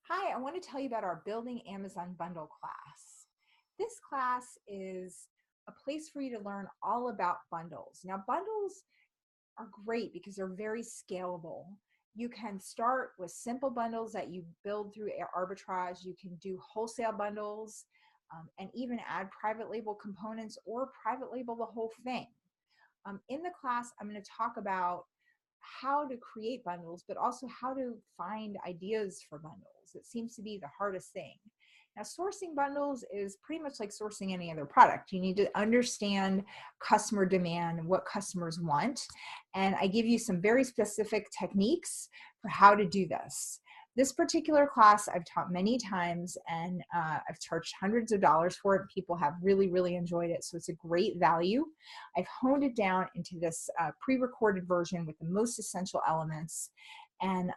Hi, I want to tell you about our Building Amazon Bundle class. This class is a place for you to learn all about bundles. Now, bundles are great because they're very scalable. You can start with simple bundles that you build through arbitrage. You can do wholesale bundles and even add private label components or private label the whole thing. In the class, I'm going to talk about how to create bundles, but also how to find ideas for bundles. It seems to be the hardest thing. Now, sourcing bundles is pretty much like sourcing any other product. You need to understand customer demand and what customers want. And I give you some very specific techniques for how to do this. This particular class I've taught many times, and I've charged hundreds of dollars for it. People have really enjoyed it, so it's a great value. I've honed it down into this pre-recorded version with the most essential elements, and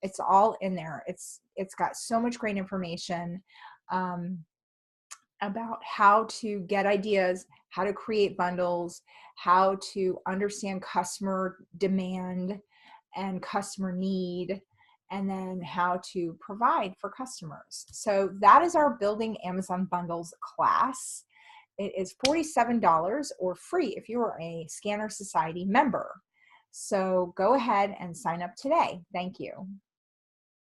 it's all in there. It's got so much great information about how to get ideas, how to create bundles, how to understand customer demand and customer need, and then how to provide for customers. So that is our Building Amazon Bundles class. It is $47 or free if you are a Scanner Society member. So go ahead and sign up today. Thank you.